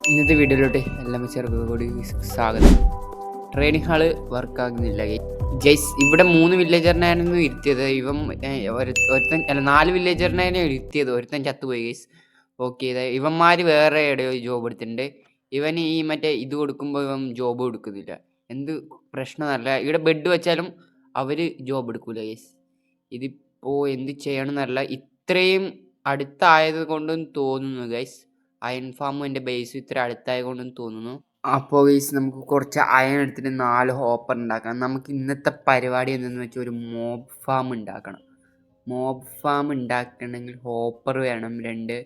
ഇന്നത്തെ വീഡിയോയിലോട്ട് എല്ലാം ചേർക്ക് കൂടി സ്വാഗതം. ട്രെയിനിങ് ഹാള് വർക്കാകുന്നില്ല ഗൈസ്. ഇവിടെ 3 വില്ലേജറിനായിരുന്നു ഇരുത്തിയത്. ഒരുത്തൻ അല്ല 4 വില്ലേജറിനായിരുന്നു ഇരുത്തിയത്. ഒരുത്തൻ ചത്തുപോയി ഗൈസ്. ഓക്കെ, ഇവന്മാർ വേറെ എവിടെയോ ജോബ് എടുത്തിട്ടുണ്ട്. ഇവന് ഈ മറ്റേ ഇത് കൊടുക്കുമ്പോൾ ഇവൻ ജോബ് കൊടുക്കുന്നില്ല. എന്ത് പ്രശ്നമല്ല, ഇവിടെ ബെഡ് വെച്ചാലും അവർ ജോബ് എടുക്കൂല ഗൈസ്. ഇതിപ്പോൾ എന്ത് ചെയ്യണമെന്നല്ല, ഇത്രയും അടുത്തായത് കൊണ്ടും തോന്നുന്നു ഗൈസ്. അയൺ ഫാമും എൻ്റെ ബേസും ഇത്ര അടുത്തായത് കൊണ്ടെന്ന് തോന്നുന്നു. അപ്പോൾ ഗൈസ് നമുക്ക് കുറച്ച് അയൺ എടുത്തിട്ട് 4 ഹോപ്പർ ഉണ്ടാക്കണം. നമുക്ക് ഇന്നത്തെ പരിപാടി എന്തെന്ന് വെച്ചാൽ ഒരു മോബ് ഫാം ഉണ്ടാക്കണം. മോബ് ഫാം ഉണ്ടാക്കണമെങ്കിൽ ഹോപ്പർ വേണം 2.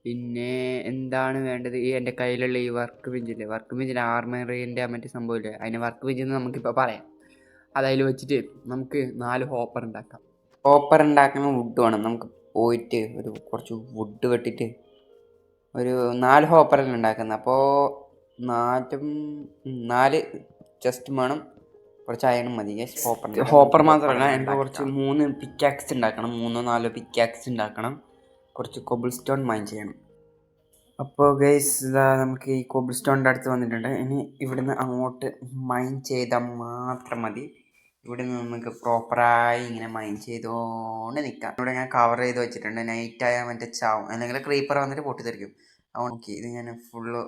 പിന്നെ എന്താണ് വേണ്ടത്? ഈ എൻ്റെ കയ്യിലുള്ള ഈ വർക്ക് ബെഞ്ചിൽ ആർമറിൻ്റെ മറ്റേ സംഭവമില്ലേ, അതിന് വർക്ക് ബെഞ്ചെന്ന് നമുക്കിപ്പോൾ പറയാം. അതതിൽ വെച്ചിട്ട് നമുക്ക് 4 ഹോപ്പർ ഉണ്ടാക്കാം. ഹോപ്പർ ഉണ്ടാക്കുന്ന വുഡ് വേണം. നമുക്ക് പോയിട്ട് കുറച്ച് വുഡ് വെട്ടിയിട്ട് ഒരു 4 ഹോപ്പറെല്ലാം ഉണ്ടാക്കുന്നത്. അപ്പോൾ 4 ചെസ്റ്റ് വേണം, കുറച്ച് അയണും മതി. ഹോപ്പർ മാത്രമല്ല, എനിക്ക് കുറച്ച് 3 പിക്കാക്സ് ഉണ്ടാക്കണം. 3-4 പിക്കാക്സ് ഉണ്ടാക്കണം. കുറച്ച് കോബിൾ സ്റ്റോൺ മൈൻ ചെയ്യണം. അപ്പോൾ ഗൈസ് ഇതാ നമുക്ക് ഈ കോബിൾ സ്റ്റോണിൻ്റെ അടുത്ത് വന്നിട്ടുണ്ട്. ഇനി ഇവിടുന്ന് അങ്ങോട്ട് മൈൻ ചെയ്താൽ മാത്രം മതി. ഇവിടെ നിന്ന് നമുക്ക് പ്രോപ്പറായി ഇങ്ങനെ മൈൻ ചെയ്തുകൊണ്ട് നിൽക്കാം. ഇവിടെ ഞാൻ കവർ ചെയ്ത് വെച്ചിട്ടുണ്ട്. നൈറ്റായാൽ മറ്റേ ചാവും, അല്ലെങ്കിൽ ക്രീപ്പർ വന്നിട്ട് പൊട്ടിത്തെറിക്കും. അതുകൊണ്ട് ഓക്കെ, ഇത് ഞാൻ ഫുള്ള്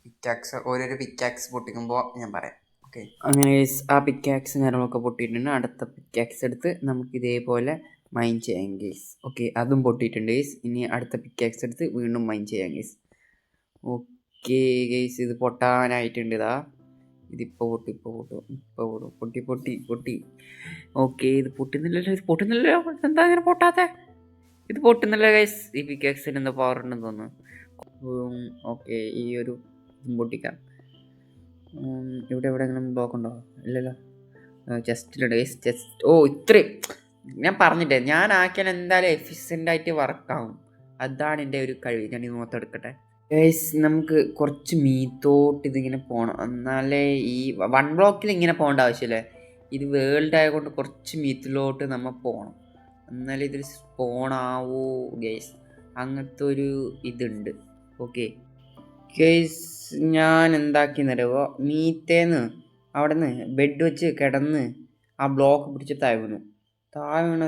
പിക്കാക്സ് ഓരോരോ പിക്കാക്സ് പൊട്ടിക്കുമ്പോൾ ഞാൻ പറയാം. ഓക്കെ, അങ്ങനെ ആ പിക്കാക്സ് കാര്യങ്ങളൊക്കെ പൊട്ടിയിട്ടുണ്ട്. അടുത്ത പിക്കാക്സ് എടുത്ത് നമുക്ക് ഇതേപോലെ മൈൻ ചെയ്യാം ഗേസ്. ഓക്കെ, അതും പൊട്ടിയിട്ടുണ്ട് ഗേസ്. ഇനി അടുത്ത പിക്കാക്സ് എടുത്ത് വീണ്ടും മൈൻ ചെയ്യാം ഗേസ്. ഓക്കെ ഗേസ്, ഇത് പൊട്ടാനായിട്ടുണ്ട്. ഇതിപ്പോൾ പൊട്ടി. ഓക്കെ, ഇത് പൊട്ടുന്നില്ലല്ലോ. എന്താ ഇങ്ങനെ പൊട്ടാത്ത? ഇത് പൊട്ടുന്നില്ല ഗൈസ്. ഈ പിക്കാക്സിന് എന്താ പവർ ഉണ്ടെന്ന് തോന്നുന്നു. ഓക്കെ, ഈ ഒരു പൊട്ടിക്കാം. ഇവിടെ എവിടെയെങ്കിലും ബ്ലോക്ക് ഉണ്ടോ? ഇല്ലല്ലോ. ചെസ്റ്റിലുണ്ട് ഗൈസ്. ഇത്രയും ഞാൻ പറഞ്ഞിട്ടേ, ഞാൻ ആക്കിയാൽ എന്തായാലും എഫിഷ്യൻ്റായിട്ട് വർക്കാവും. അതാണ് എൻ്റെ ഒരു കഴിവ്. ഞാൻ ഇത് മൊത്തം എടുക്കട്ടെ ഗൈസ്. നമുക്ക് കുറച്ച് മീത്തോട്ട് ഇതിങ്ങനെ പോകണം, എന്നാലേ ഈ 1 ബ്ലോക്കിൽ ഇങ്ങനെ പോകേണ്ട ആവശ്യമില്ല. ഇത് വേൾഡ് ആയതുകൊണ്ട് കുറച്ച് മീത്തിലോട്ട് നമ്മൾ പോകണം, എന്നാലേ ഇതിൽ സ്പോണാവൂ ഗൈസ്. അങ്ങനത്തെ ഒരു ഇതുണ്ട്. ഓക്കെ ഗൈസ്, ഞാൻ എന്താക്കിയെന്നറിയുമോ, മീത്തേന്ന് അവിടെ നിന്ന് ബെഡ് വെച്ച് കിടന്ന് ആ ബ്ലോക്ക് പിടിച്ച് താഴെ വീണു.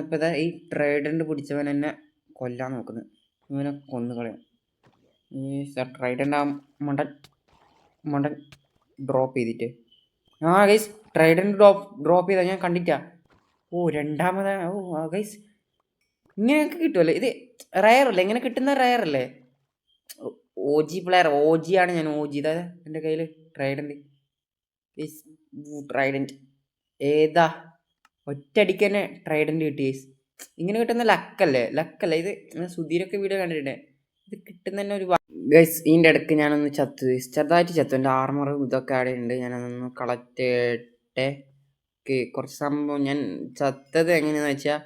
ഇപ്പോൾ ഈ ട്രൈഡൻ്റ് പിടിച്ചവൻ എന്നെ കൊല്ലാൻ നോക്കുന്നു. ഇവനെ കൊന്നു കളയാം. ഈ ട്രൈഡൻ്റ് ആ മണ്ടൻ ഡ്രോപ്പ് ചെയ്തിട്ട് ഗൈസ്, ട്രൈഡൻ്റ് ഡ്രോപ്പ് ചെയ്താൽ ഞാൻ കണ്ടിട്ടാ. രണ്ടാമത് ഗൈസ്, ഇങ്ങനെയൊക്കെ കിട്ടുമല്ലേ? ഇത് റയറല്ലേ? ഇങ്ങനെ കിട്ടുന്ന റയറല്ലേ? OG പ്ലെയർ, OG ആണ് ഞാൻ. OG ഇതാ എൻ്റെ കയ്യിൽ ട്രൈഡൻ്റ്. ഏതാ ഒറ്റയടിക്ക് തന്നെ ട്രൈഡൻ്റ് കിട്ടി ഗൈസ്. ഇങ്ങനെ കിട്ടുന്ന ലക്കല്ലേ? ഇത് സുധീരൊക്കെ വീഡിയോ കണ്ടിട്ടുണ്ട്. ഇത് കിട്ടുന്ന തന്നെ ഒരു ഗൈസ്. ഇതിൻ്റെ ഇടയ്ക്ക് ഞാനൊന്ന് ചെറുതായിട്ട് ചത്തു. എൻ്റെ ആർമറും ഇതൊക്കെ അവിടെ ഉണ്ട്. ഞാനതൊന്ന് കളക്ട് ചെയ്യട്ടെ. കുറച്ച് സംഭവം ഞാൻ ചത്തത് എങ്ങനെയാണെന്ന് വെച്ചാൽ,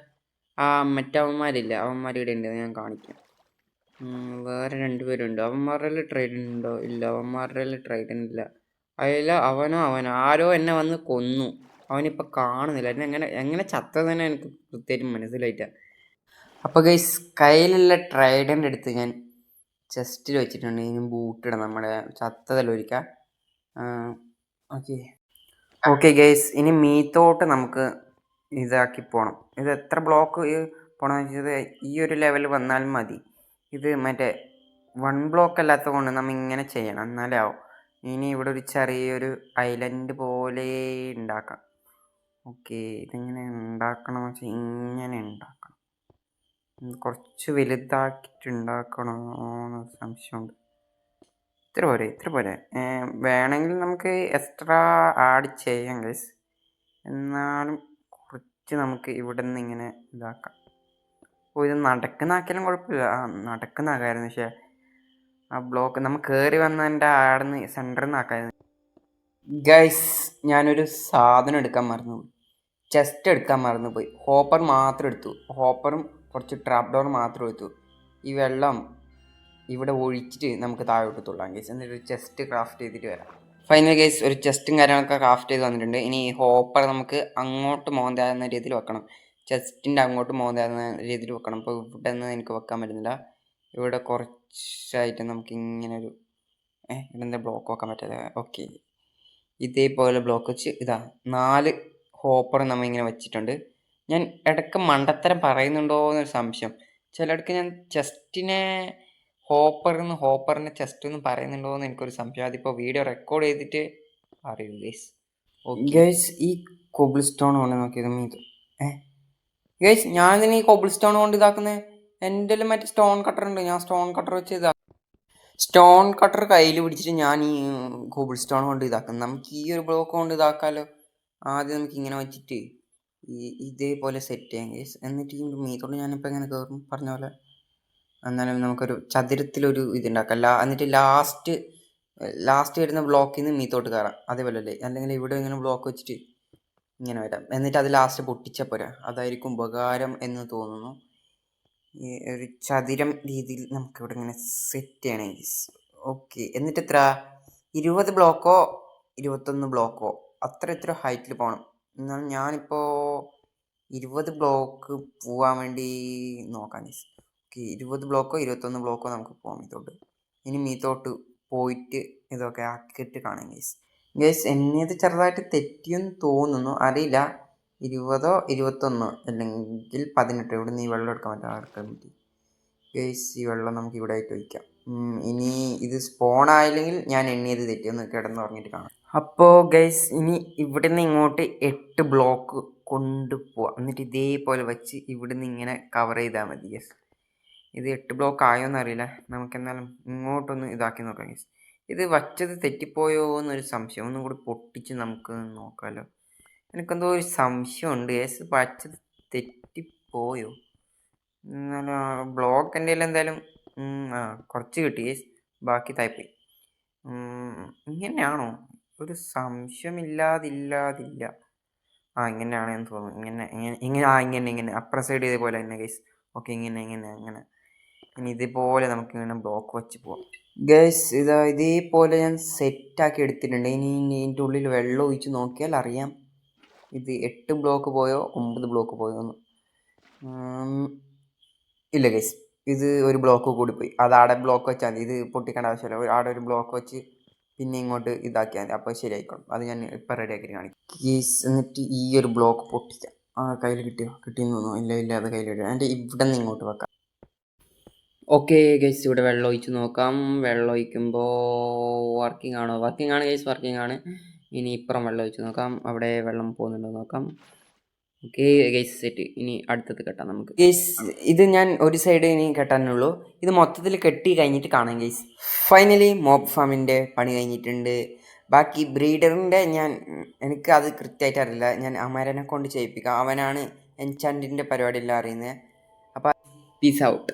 മറ്റവന്മാരില്ല, അവന്മാർ ഇവിടെ ഉണ്ട്, ഞാൻ കാണിക്കാം. വേറെ 2 പേരുണ്ട്. അവന്മാരുടെ ട്രൈഡൻ്റ് ഉണ്ടോ? ഇല്ല, അവന്മാരുടെ ട്രൈഡൻ്റ് ഇല്ല. അവനോ ആരോ എന്നെ വന്ന് കൊന്നു. അവനിപ്പോൾ കാണുന്നില്ല. എങ്ങനെ ചത്തത് തന്നെ എനിക്ക് പ്രത്യേകം മനസ്സിലായിട്ടാണ്. അപ്പോൾ ഗൈസ്, കയ്യിലുള്ള ട്രൈഡൻ്റ് എടുത്ത് ഞാൻ ചെസ്റ്റിൽ വെച്ചിട്ടുണ്ട്. ഇനി ബൂട്ടിടാം, നമ്മുടെ ചത്തതല്ല ഒരിക്കൽ. ഓക്കെ ഗൈസ്, ഇനി മീത്തോട്ട് നമുക്ക് ഇതാക്കി പോകണം. ഇത് എത്ര ബ്ലോക്ക് പോകണമെന്ന് വെച്ചത് ഈ ഒരു ലെവൽ വന്നാലും മതി. ഇത് മറ്റേ 1 ബ്ലോക്ക് അല്ലാത്തത് കൊണ്ട് നമ്മൾ ഇങ്ങനെ ചെയ്യണം, എന്നാലേ ആവും. ഇനി ഇവിടെ ഒരു ചെറിയൊരു ഐലൻഡ് പോലെ ഉണ്ടാക്കാം. ഓക്കെ, ഇതെങ്ങനെ ഉണ്ടാക്കണം എന്ന് വെച്ചാൽ ഇങ്ങനെ ഉണ്ടാക്കണം. കുറച്ച് വലുതാക്കിയിട്ട് ഉണ്ടാക്കണമെന്ന് സംശയമുണ്ട്. ഇത്ര പോരെ. വേണമെങ്കിൽ നമുക്ക് എക്സ്ട്രാ ആഡ് ചെയ്യാം ഗൈസ്. എന്നാലും കുറച്ച് നമുക്ക് ഇവിടെ നിന്ന് ഇങ്ങനെ ഇതാക്കാം. ഇത് നടക്കുന്നാക്കിയാലും കുഴപ്പമില്ല. നടക്കുന്നാക്കായിരുന്നു. പക്ഷേ ആ ബ്ലോക്ക് നമുക്ക് കയറി വന്നതിൻ്റെ ആടുന്ന് സെൻറ്ററിൽ നിന്ന് ആക്കായിരുന്നു. ഗൈസ്, ഞാനൊരു സാധനം എടുക്കാൻ മറന്നുപോയി. ചെസ്റ്റ് എടുക്കാൻ മറന്നുപോയി. ഹോപ്പർ മാത്രം എടുത്തു. ഹോപ്പറും കുറച്ച് ട്രാപ്പ് ഡോർ മാത്രം എടുത്തു. ഈ വെള്ളം ഇവിടെ ഒഴിച്ചിട്ട് നമുക്ക് താഴോട്ട് തുള്ളാം ഗൈസ്. എന്നിട്ട് ചെസ്റ്റ് ക്രാഫ്റ്റ് ചെയ്തിട്ട് വരാം. ഫൈനൽ ഗൈസ്, ഒരു ചെസ്റ്റും കാര്യങ്ങളൊക്കെ ക്രാഫ്റ്റ് ചെയ്ത് വന്നിട്ടുണ്ട്. ഇനി ഈ ഹോപ്പർ നമുക്ക് അങ്ങോട്ട് മോന്താകുന്ന രീതിയിൽ വെക്കണം. ചെസ്റ്റിൻ്റെ അങ്ങോട്ട് മോന്താകുന്ന രീതിയിൽ വെക്കണം. ഇപ്പോൾ ഇവിടെ നിന്ന് എനിക്ക് വെക്കാൻ പറ്റുന്നില്ല. ഇവിടെ കുറച്ചായിട്ട് നമുക്ക് ഇങ്ങനെ ഒരു ഇതെന്താ ബ്ലോക്ക് വെക്കാൻ പറ്റാതെ? ഓക്കെ, ഇതേപോലെ ബ്ലോക്ക് വെച്ച് ഇതാ 4 ഹോപ്പർ നമ്മൾ ഇങ്ങനെ വെച്ചിട്ടുണ്ട്. ഞാൻ ഇടയ്ക്ക് മണ്ടത്തരം പറയുന്നുണ്ടോ എന്നൊരു സംശയം. ചിലയിടക്ക് ഞാൻ ചെസ്റ്റിനെ ഹോപ്പറിനെ ചെസ്റ്റ് എന്ന് പറയുന്നുണ്ടോ എന്ന് എനിക്കൊരു സംശയം. അതിപ്പോൾ വീഡിയോ റെക്കോർഡ് ചെയ്തിട്ട് അറിയൂ ഗൈസ്. ഓക്കെ ഗൈസ്, ഈ കോബിൾ സ്റ്റോൺ കൊണ്ട് നോക്കിയത് മീത് ഗൈസ്, ഞാൻ ഇതിന് ഈ കോബിൾ സ്റ്റോൺ കൊണ്ട് ഇതാക്കുന്നത്. എൻ്റെ മറ്റേ സ്റ്റോൺ കട്ടർ ഉണ്ട്, ഞാൻ സ്റ്റോൺ കട്ടർ വെച്ച് സ്റ്റോൺ കട്ടർ കയ്യിൽ പിടിച്ചിട്ട് ഞാൻ ഈ കോബിൾ സ്റ്റോൺ കൊണ്ട് ഇതാക്കും. നമുക്ക് ഈ ഒരു ബ്ലോക്ക് കൊണ്ട് ഇതാക്കാമല്ലോ. ആദ്യം നമുക്ക് ഇങ്ങനെ വെച്ചിട്ട് ഇതേപോലെ സെറ്റ് ചെയ്യാം ഗൈസ്. എന്നിട്ട് ഈ മീത്തോട് ഞാനിപ്പോൾ എങ്ങനെ കയറും പറഞ്ഞ പോലെ. എന്നാലും നമുക്കൊരു ചതുരത്തിലൊരു ഇതുണ്ടാക്കാം. എന്നിട്ട് ലാസ്റ്റ് വരുന്ന ബ്ലോക്കിൽ നിന്ന് മീത്തോട്ട് കയറാം. അതേപോലെ അല്ലേ? അല്ലെങ്കിൽ ഇവിടെ ഇങ്ങനെ ബ്ലോക്ക് വെച്ചിട്ട് ഇങ്ങനെ വരാം. എന്നിട്ട് അത് ലാസ്റ്റ് പൊട്ടിച്ചാൽ പോരാ. അതായിരിക്കും ഉപകാരം എന്ന് തോന്നുന്നു. ഈ ഒരു ചതുരം രീതിയിൽ നമുക്കിവിടെ ഇങ്ങനെ സെറ്റ് ചെയ്യണം ഗൈസ്. ഓക്കെ, എന്നിട്ട് എത്ര 20 ബ്ലോക്കോ 21 ബ്ലോക്കോ എത്ര ഹൈറ്റിൽ പോകണം. എന്നാൽ ഞാനിപ്പോൾ 20 ബ്ലോക്ക് പോകാൻ വേണ്ടി നോക്കാം ഗൈസ്. ഓക്കെ, 20 ബ്ലോക്കോ 21 ബ്ലോക്കോ നമുക്ക് പോകാം മീത്തോട്ട്. ഇനി മീത്തോട്ട് പോയിട്ട് ഇതൊക്കെ ആക്കിയിട്ട് കാണാം ഗൈസ്. ഗൈസ്, എന്നത് ചെറുതായിട്ട് തെറ്റിയെന്ന് തോന്നുന്നു, അറിയില്ല. 20 21 അല്ലെങ്കിൽ 18. ഇവിടെ നിന്ന് ഈ വെള്ളം എടുക്കാൻ പറ്റി ഗൈസ്. ഈ വെള്ളം നമുക്ക് ഇവിടെ ആയിട്ട് വയ്ക്കാം. ഇനി ഇത് സ്പോൺ ആയില്ലെങ്കിൽ ഞാൻ എണ്ണിയത് തെറ്റിയൊന്ന് കിടന്ന് പറഞ്ഞിട്ട് കാണാം. അപ്പോൾ ഗൈസ്, ഇനി ഇവിടെ നിന്ന് ഇങ്ങോട്ട് 8 ബ്ലോക്ക് കൊണ്ടുപോവാം. എന്നിട്ട് ഇതേപോലെ വെച്ച് ഇവിടെ നിന്ന് ഇങ്ങനെ കവർ ചെയ്താൽ മതി ഗൈസ്. ഇത് 8 ബ്ലോക്ക് ആയോന്ന് അറിയില്ല. നമുക്കെന്നാലും ഇങ്ങോട്ടൊന്ന് ഇതാക്കി നോക്കാം ഗൈസ്. ഇത് വച്ചത് തെറ്റിപ്പോയോ എന്നൊരു സംശയം. ഒന്നും കൂടി പൊട്ടിച്ച് നമുക്ക് നോക്കാമല്ലോ. എനിക്കെന്തോ ഒരു സംശയമുണ്ട് ഗൈസ്, വച്ചത് തെറ്റിപ്പോയോ. എന്നാലും ബ്ലോക്ക് എൻ്റെ എന്തായാലും കുറച്ച് കിട്ടി ഗൈസ്, ബാക്കി തായിപ്പോയി. ഇങ്ങനെയാണോ? ഒരു സംശയമില്ലാതില്ല. ഇങ്ങനെയാണെന്ന് തോന്നുന്നു. ഇങ്ങനെ അപ്പുറ സൈഡ് ഇതേപോലെ തന്നെ ഗൈസ്. ഓക്കെ, ഇങ്ങനെ ഇനി ഇതേപോലെ നമുക്ക് ഇങ്ങനെ ബ്ലോക്ക് വെച്ച് പോവാം ഗൈസ്. ഇതേപോലെ ഞാൻ സെറ്റാക്കി എടുത്തിട്ടുണ്ട്. ഇനി ഇതിൻ്റെ ഉള്ളിൽ വെള്ളം ഒഴിച്ച് നോക്കിയാൽ അറിയാം ഇത് 8 ബ്ലോക്ക് പോയോ 9 ബ്ലോക്ക് പോയോ എന്ന്. ഇല്ല ഗൈസ്, ഇത് ഒരു ബ്ലോക്ക് കൂടി പോയി. അത് ആടെ ബ്ലോക്ക് വെച്ചാൽ മതി. ഇത് പൊട്ടിക്കേണ്ട ആവശ്യമില്ല. ആടെ ഒരു ബ്ലോക്ക് വെച്ച് പിന്നെ ഇങ്ങോട്ട് ഇതാക്കിയാൽ മതി. അപ്പോൾ ശരിയായിക്കോളും. അത് ഞാൻ ഇപ്പം റെഡിയാക്കി കാണിക്കും ഗൈസ്. എന്നിട്ട് ഈ ഒരു ബ്ലോക്ക് പൊട്ടിക്കാം. കയ്യിൽ കിട്ടിയെന്ന് തോന്നുന്നു. ഇല്ല അത് കയ്യിൽ കിട്ടുക. എൻ്റെ ഇവിടെ നിന്ന് ഇങ്ങോട്ട് വെക്കാം. ഓക്കെ ഗൈസ്, ഇവിടെ വെള്ളം ഒഴിച്ച് നോക്കാം. വെള്ളം ഒഴിക്കുമ്പോൾ വർക്കിംഗ് ആണ് ഗൈസ്, വർക്കിംഗ് ആണ്. ഇനി ഇപ്പുറം വെള്ളം ഒഴിച്ച് നോക്കാം. അവിടെ വെള്ളം പോകുന്നുണ്ടോ നോക്കാം. Okay guys, set. ഇനി അടുത്തത് കെട്ടാം നമുക്ക് ഗൈസ്. ഇത് ഞാൻ ഒരു സൈഡ് ഇനി കെട്ടാനുള്ളൂ. ഇത് മൊത്തത്തിൽ കെട്ടി കഴിഞ്ഞിട്ട് കാണാം ഗൈസ്. ഫൈനലി മോബ് ഫാമിൻ്റെ പണി കഴിഞ്ഞിട്ടുണ്ട്. ബാക്കി ബ്രീഡറിൻ്റെ എനിക്ക് അത് കൃത്യമായിട്ട് അറിയില്ല. ഞാൻ അമരനെ കൊണ്ട് ചെയ്യിപ്പിക്കാം. അവനാണ് എൻചാൻറ്റിൻ്റെ പരിപാടിയെല്ലാം അറിയുന്നത്. അപ്പോൾ പീസ് ഔട്ട്.